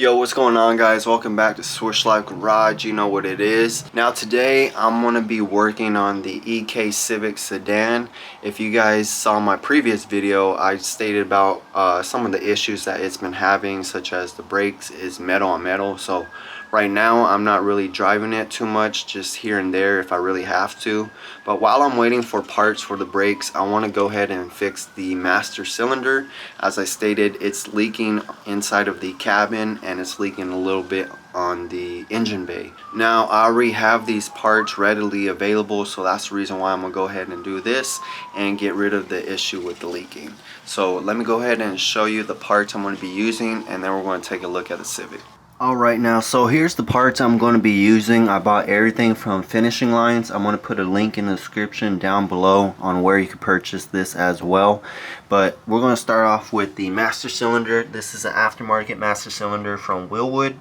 Yo, what's going on, guys? Welcome back to Swish Life Garage. You know what it is. Now today I'm going to be working on the EK Civic sedan. If you guys saw my previous video, I stated about some of the issues that it's been having, such as the brakes is metal on metal. So right now I'm not really driving it too much, just here and there if I really have to. But while I'm waiting for parts for the brakes, I want to go ahead and fix the master cylinder. As I stated, it's leaking inside of the cabin and it's leaking a little bit on the engine bay. Now I already have these parts readily available, so that's the reason why I'm gonna go ahead and do this and get rid of the issue with the leaking. So let me go ahead and show you the parts I'm going to be using, and then we're going to take a look at the Civic. Alright, now so here's the parts I'm going to be using. I bought everything from Finishing Lines. I'm going to put a link in the description down below on where you can purchase this as well. But we're going to start off with the master cylinder. This is an aftermarket master cylinder from Wilwood.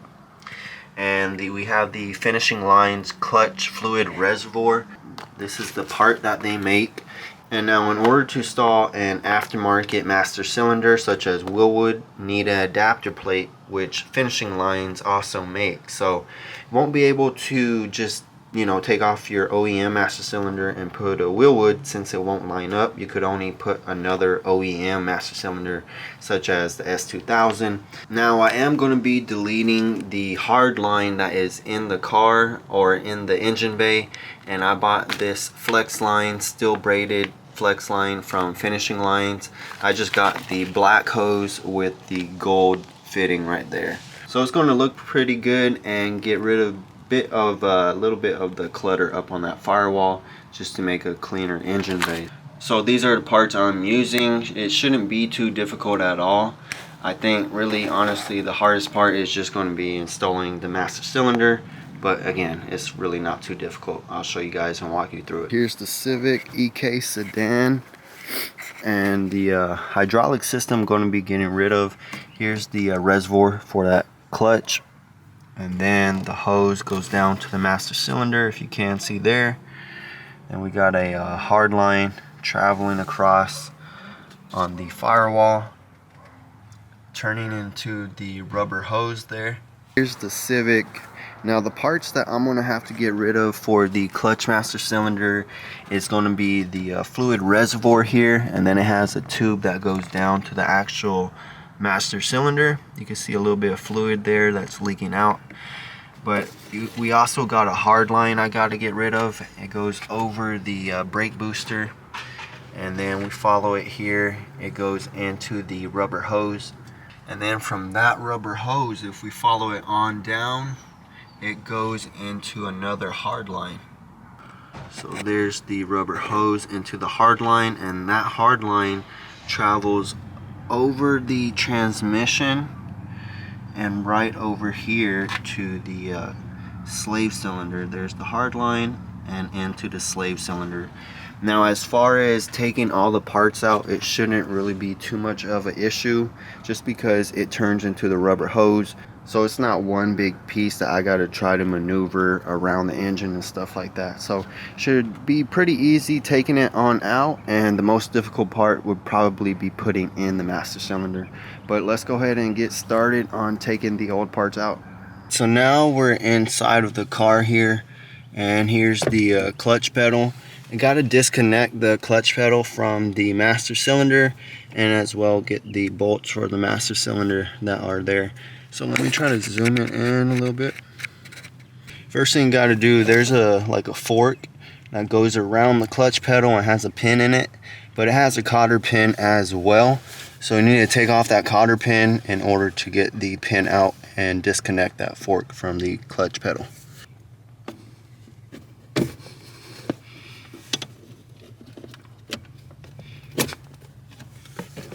And we have the Finishing Lines clutch fluid reservoir. This is the part that they make. And now in order to install an aftermarket master cylinder such as Wilwood, need an adapter plate, which Finishing Lines also make. So you won't be able to just, you know, take off your OEM master cylinder and put a Wilwood, since it won't line up. You could only put another OEM master cylinder such as the S2000. Now I am going to be deleting the hard line that is in the car or in the engine bay, and I bought this flex line, steel braided flex line from Finishing Lines. I just got the black hose with the gold fitting right there. So it's going to look pretty good and get rid of a little bit of the clutter up on that firewall, just to make a cleaner engine bay. So these are the parts I'm using. It shouldn't be too difficult at all. I think really honestly the hardest part is just going to be installing the master cylinder. But again, it's really not too difficult. I'll show you guys and walk you through it. Here's the Civic EK sedan, and the hydraulic system I'm going to be getting rid of. Here's the reservoir for that clutch, and then the hose goes down to the master cylinder, if you can see there. And we got a hard line traveling across on the firewall, turning into the rubber hose there. Here's the Civic. Now the parts that I'm going to have to get rid of for the clutch master cylinder is going to be the fluid reservoir here, and then it has a tube that goes down to the actual master cylinder. You can see a little bit of fluid there that's leaking out. But we also got a hard line I got to get rid of. It goes over the brake booster, and then we follow it here. It goes into the rubber hose, and then from that rubber hose, if we follow it on down, it goes into another hard line. So there's the rubber hose into the hard line, and that hard line travels over the transmission and right over here to the slave cylinder. There's the hard line and into the slave cylinder. Now as far as taking all the parts out, it shouldn't really be too much of an issue, just because it turns into the rubber hose. So it's not one big piece that I got to try to maneuver around the engine and stuff like that. So should be pretty easy taking it on out, and the most difficult part would probably be putting in the master cylinder. But let's go ahead and get started on taking the old parts out. So now we're inside of the car here, and here's the clutch pedal. I got to disconnect the clutch pedal from the master cylinder, and as well get the bolts for the master cylinder that are there. So let me try to zoom it in a little bit. First thing you got to do, there's like a fork that goes around the clutch pedal and has a pin in it, but it has a cotter pin as well. So you need to take off that cotter pin in order to get the pin out and disconnect that fork from the clutch pedal.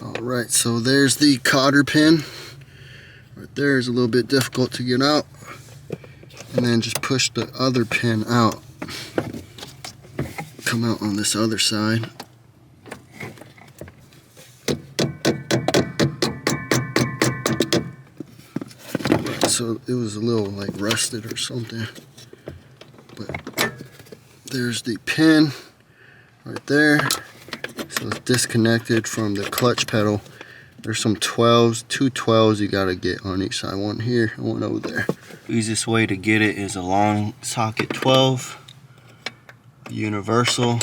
Alright, so there's the cotter pin. Right there is a little bit difficult to get out, and then just push the other pin out. Come out on this other side. Right, so it was a little like rusted or something, but there's the pin right there. So it's disconnected from the clutch pedal, There's some 12s, two 12s you gotta get on each side. One here and one over there. Easiest way to get it is a long socket 12, universal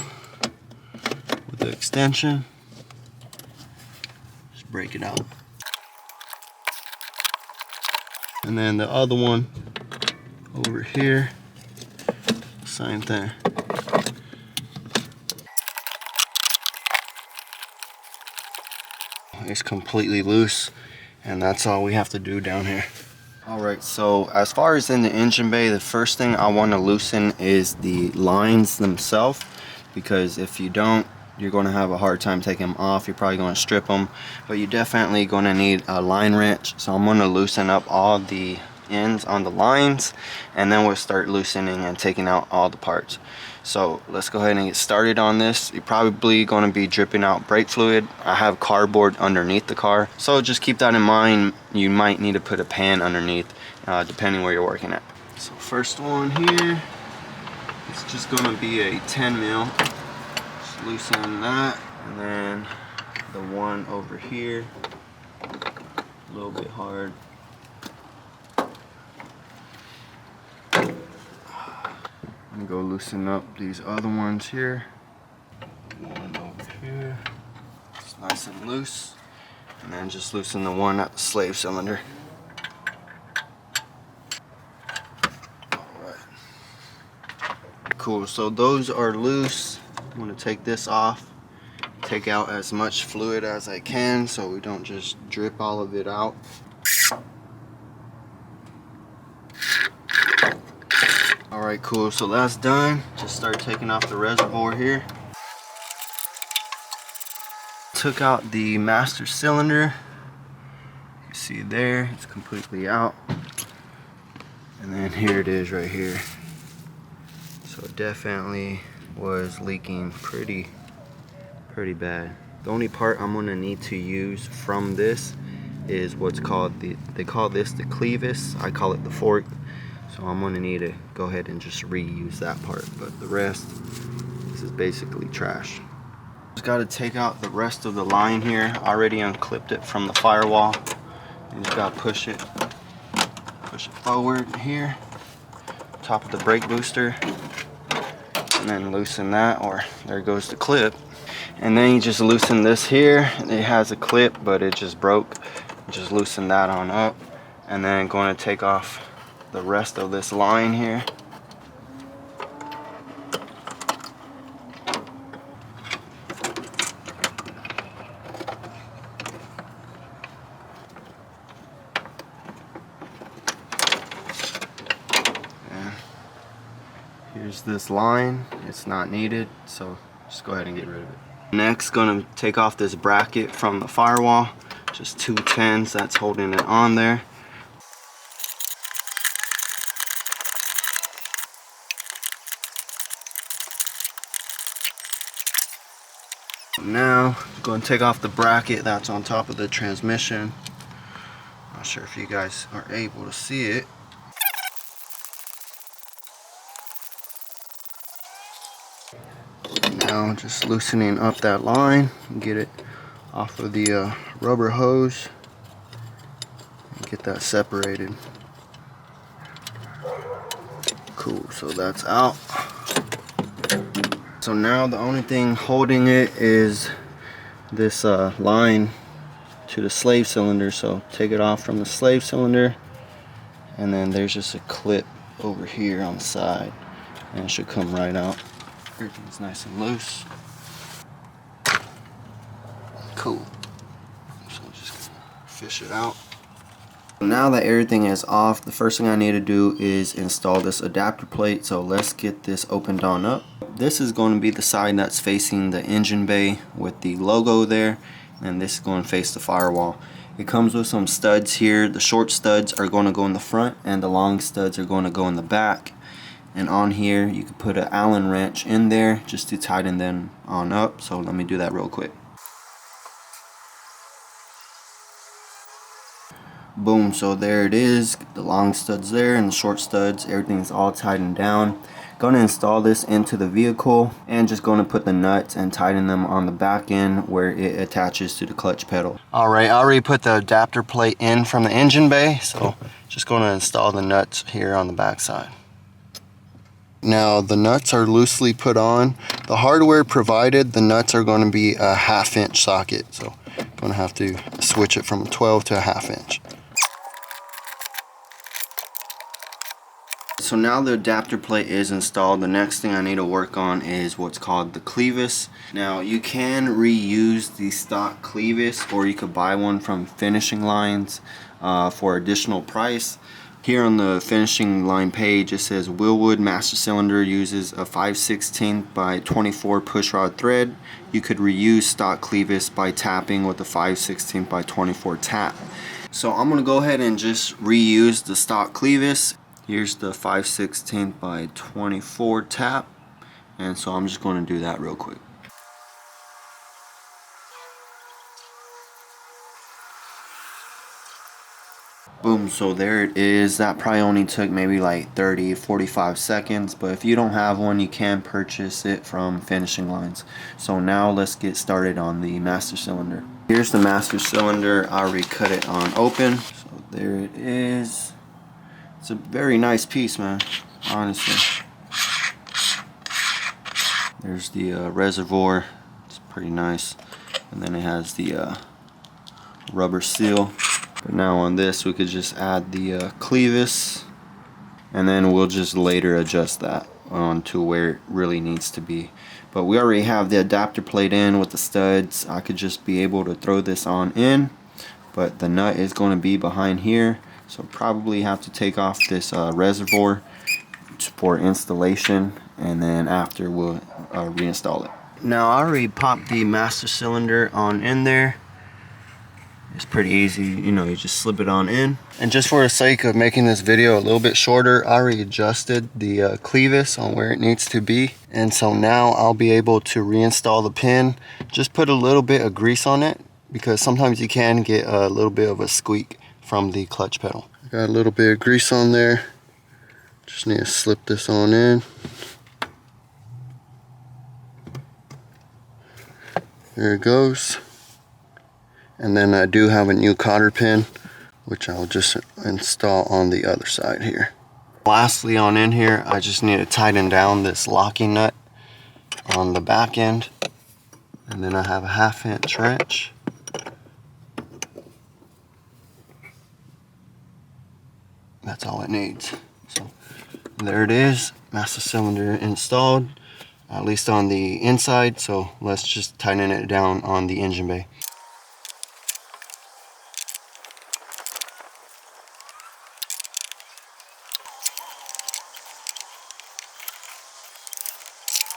with the extension. Just break it out. And then the other one over here, same thing. It's completely loose, and that's all we have to do down here. Alright, so as far as in the engine bay, the first thing I want to loosen is the lines themselves, because if you don't, you're going to have a hard time taking them off. You're probably going to strip them, but you're definitely going to need a line wrench. So I'm going to loosen up all the ends on the lines, and then we'll start loosening and taking out all the parts. So let's go ahead and get started on this. You're probably going to be dripping out brake fluid. I have cardboard underneath the car, so just keep that in mind. You might need to put a pan underneath, depending where you're working at. So first one here, it's just going to be a 10 mil. Just loosen that, and then the one over here, a little bit hard. I'm gonna go loosen up these other ones here. One over here. It's nice and loose. And then just loosen the one at the slave cylinder. Alright. Cool, so those are loose. I'm gonna take this off. Take out as much fluid as I can so we don't just drip all of it out. Alright, cool, so that's done. Just start taking off the reservoir here. Took out the master cylinder. You see there, it's completely out. And then here it is right here. So it definitely was leaking pretty bad. The only part I'm gonna need to use from this is what's called they call this the clevis. I call it the fork. So I'm gonna need to go ahead and just reuse that part, but the rest, this is basically trash. Just gotta take out the rest of the line here. I already unclipped it from the firewall. You just gotta push it forward here, top of the brake booster, and then loosen that, or there goes the clip. And then you just loosen this here. It has a clip, but it just broke. Just loosen that on up, and then going to take off the rest of this line here. And here's this line. It's not needed, so just go ahead and get rid of it. Next, gonna take off this bracket from the firewall. Just 2 10s that's holding it on there. Now I'm going to take off the bracket that's on top of the transmission. Not sure if you guys are able to see it. Now just loosening up that line and get it off of the rubber hose and get that separated. Cool, so that's out. So now the only thing holding it is this line to the slave cylinder. So take it off from the slave cylinder, and then there's just a clip over here on the side, and it should come right out. Everything's nice and loose. Cool. So just fish it out. Now that everything is off, the first thing I need to do is install this adapter plate. So let's get this opened on up. This is going to be the side that's facing the engine bay with the logo there, and this is going to face the firewall. It comes with some studs here. The short studs are going to go in the front, and the long studs are going to go in the back. And on here you can put an Allen wrench in there just to tighten them on up. So let me do that real quick. Boom, so there it is. The long studs there and the short studs, everything's all tightened down. Going to install this into the vehicle and just going to put the nuts and tighten them on the back end where it attaches to the clutch pedal. Alright, I already put the adapter plate in from the engine bay, so just going to install the nuts here on the back side. Now the nuts are loosely put on. The hardware provided, the nuts are going to be a 1/2 inch socket, so I'm going to have to switch it from a 12 to a 1/2 inch. So now the adapter plate is installed, the next thing I need to work on is what's called the clevis. Now you can reuse the stock clevis, or you could buy one from finishing lines for additional price. Here on the finishing line page it says Wilwood master cylinder uses a 5/16 by 24 pushrod thread. You could reuse stock clevis by tapping with a 5/16 by 24 tap. So I'm going to go ahead and just reuse the stock clevis. Here's the 5/16 by 24 tap, and so I'm just going to do that real quick. Boom, so there it is. That probably only took maybe like 30-45 seconds, but if you don't have one, you can purchase it from finishing lines. So now let's get started on the master cylinder. Here's the master cylinder. I already cut it on open, so there it is. It's a very nice piece, man, honestly. There's the reservoir. It's pretty nice. And then it has the rubber seal. But now on this we could just add the clevis, and then we'll just later adjust that onto where it really needs to be. But we already have the adapter plate in with the studs. I could just be able to throw this on in, but the nut is going to be behind here, so probably have to take off this reservoir for installation, and then after we'll reinstall it. Now I already popped the master cylinder on in there. It's pretty easy, you know, you just slip it on in. And just for the sake of making this video a little bit shorter, I already adjusted the clevis on where it needs to be. And so now I'll be able to reinstall the pin. Just put a little bit of grease on it, because sometimes you can get a little bit of a squeak from the clutch pedal. Got a little bit of grease on there. Just need to slip this on in. There it goes. And then I do have a new cotter pin, which I'll just install on the other side here. Lastly, on in here, I just need to tighten down this locking nut on the back end. And then I have a 1/2 inch wrench. That's all it needs. So there it is, master cylinder installed, at least on the inside. So let's just tighten it down on the engine bay.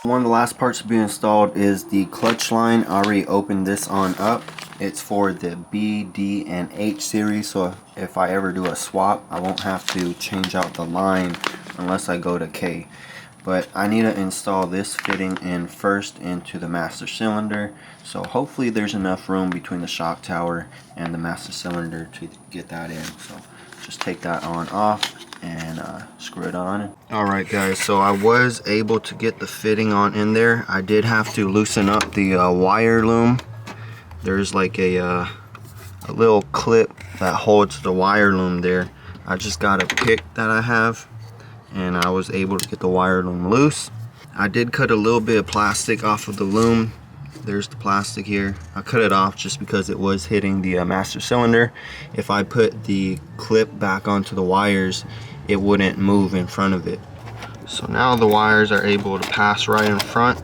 One of the last parts to be installed is the clutch line. I already opened this on up. It's for the B, D, and H series, so if I ever do a swap, I won't have to change out the line unless I go to K. But I need to install this fitting in first into the master cylinder, so hopefully there's enough room between the shock tower and the master cylinder to get that in. So just take that on off and screw it on in. Alright guys, so I was able to get the fitting on in there. I did have to loosen up the wire loom. There's like a little clip that holds the wire loom there. I just got a pick that I have, and I was able to get the wire loom loose. I did cut a little bit of plastic off of the loom. There's the plastic here. I cut it off just because it was hitting the master cylinder. If I put the clip back onto the wires, it wouldn't move in front of it. So now the wires are able to pass right in front.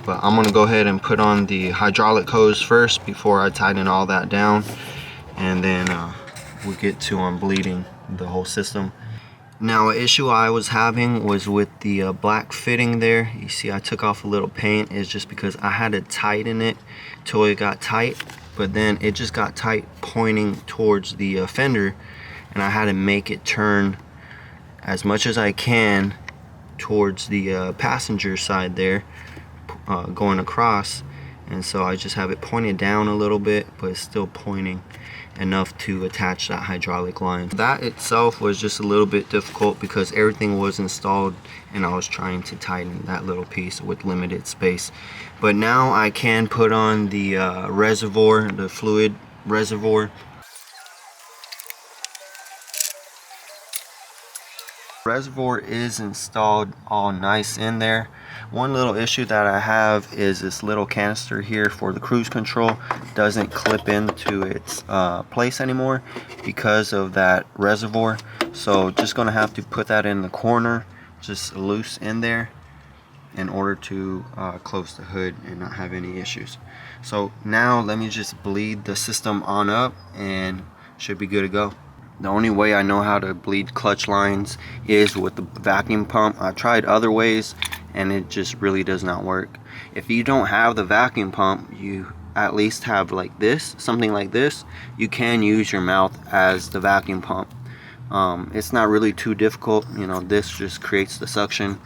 But I'm going to go ahead and put on the hydraulic hose first before I tighten all that down, and then we'll get to unbleeding the whole system. Now, an issue I was having was with the black fitting there. You see I took off a little paint. It's just because I had to tighten it till it got tight, but then it just got tight pointing towards the fender, and I had to make it turn as much as I can towards the passenger side there, going across, and so I just have it pointed down a little bit, but it's still pointing enough to attach that hydraulic line. That itself was just a little bit difficult because everything was installed and I was trying to tighten that little piece with limited space. But now I can put on the reservoir, the fluid reservoir. Reservoir is installed all nice in there. One little issue that I have is this little canister here for the cruise control doesn't clip into its place anymore because of that reservoir. So just gonna have to put that in the corner, just loose in there, in order to close the hood and not have any issues. So now let me just bleed the system on up and should be good to go. The only way I know how to bleed clutch lines is with the vacuum pump. I tried other ways and it just really does not work. If you don't have the vacuum pump, you at least have like this, something like this. You can use your mouth as the vacuum pump. It's not really too difficult. You know, this just creates the suction,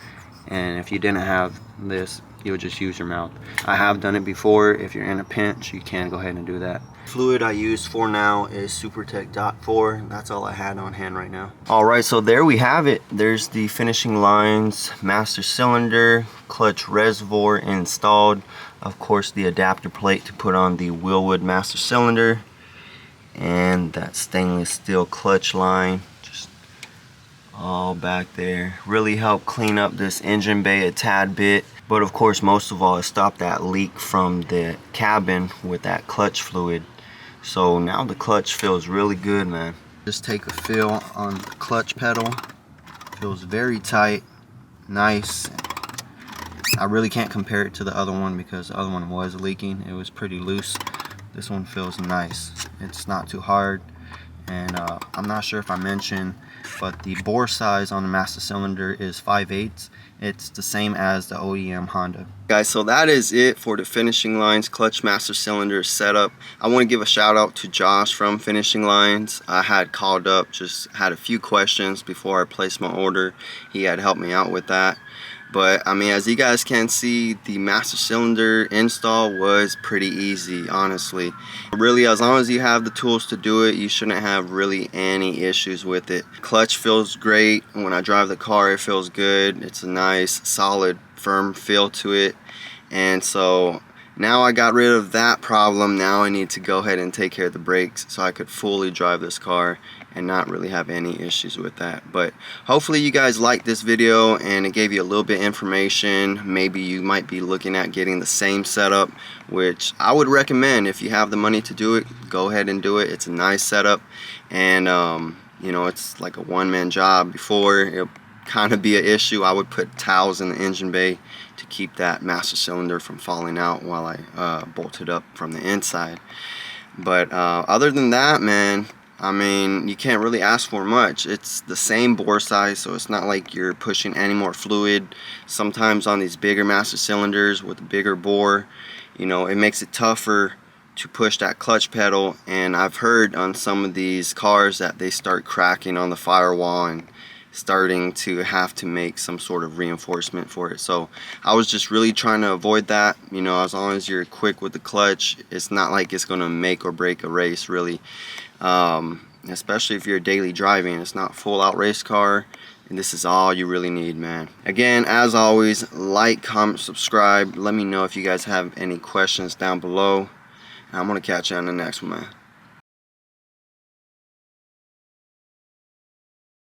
and if you didn't have this, you'll just use your mouth. I have done it before. If you're in a pinch, you can go ahead and do that. Fluid I use for now is Supertech .4. That's all I had on hand right now. Alright, so there we have it. There's the finishing lines, master cylinder, clutch reservoir installed. Of course, the adapter plate to put on the Wilwood master cylinder, and that stainless steel clutch line just all back there. Really helped clean up this engine bay a tad bit. But of course, most of all, it stopped that leak from the cabin with that clutch fluid. So now the clutch feels really good, man. Just take a feel on the clutch pedal. Feels very tight, nice. I really can't compare it to the other one because the other one was leaking. It was pretty loose. This one feels nice. It's not too hard. And I'm not sure if I mentioned, but the bore size on the master cylinder is 5/8. It's the same as the OEM Honda. Guys, so that is it for the finishing lines clutch master cylinder setup. I want to give a shout out to Josh from Finishing Lines. I had called up, just had a few questions before I placed my order. He had helped me out with that. But I mean, as you guys can see, the master cylinder install was pretty easy, honestly. Really, as long as you have the tools to do it, you shouldn't have really any issues with it. Clutch feels great. When I drive the car, it feels good. It's a nice, solid, firm feel to it. And so now I got rid of that problem. Now I need to go ahead and take care of the brakes so I could fully drive this car and not really have any issues with that. But hopefully you guys liked this video and it gave you a little bit of information. Maybe you might be looking at getting the same setup, which I would recommend. If you have the money to do it, go ahead and do it. It's a nice setup, and you know, it's like a one-man job. Before, it'll kind of be an issue. I would put towels in the engine bay to keep that master cylinder from falling out while I bolted up from the inside. But other than that, man, I mean, you can't really ask for much. It's the same bore size, so it's not like you're pushing any more fluid. Sometimes on these bigger master cylinders with a bigger bore, you know, it makes it tougher to push that clutch pedal. And I've heard on some of these cars that they start cracking on the firewall and starting to have to make some sort of reinforcement for it. So I was just really trying to avoid that. You know, as long as you're quick with the clutch, it's not like it's gonna make or break a race, really. Especially if you're daily driving. It's not full out race car, and this is all you really need, man. Again, as always, like, comment, subscribe. Let me know if you guys have any questions down below, and I'm gonna catch you on the next one, man.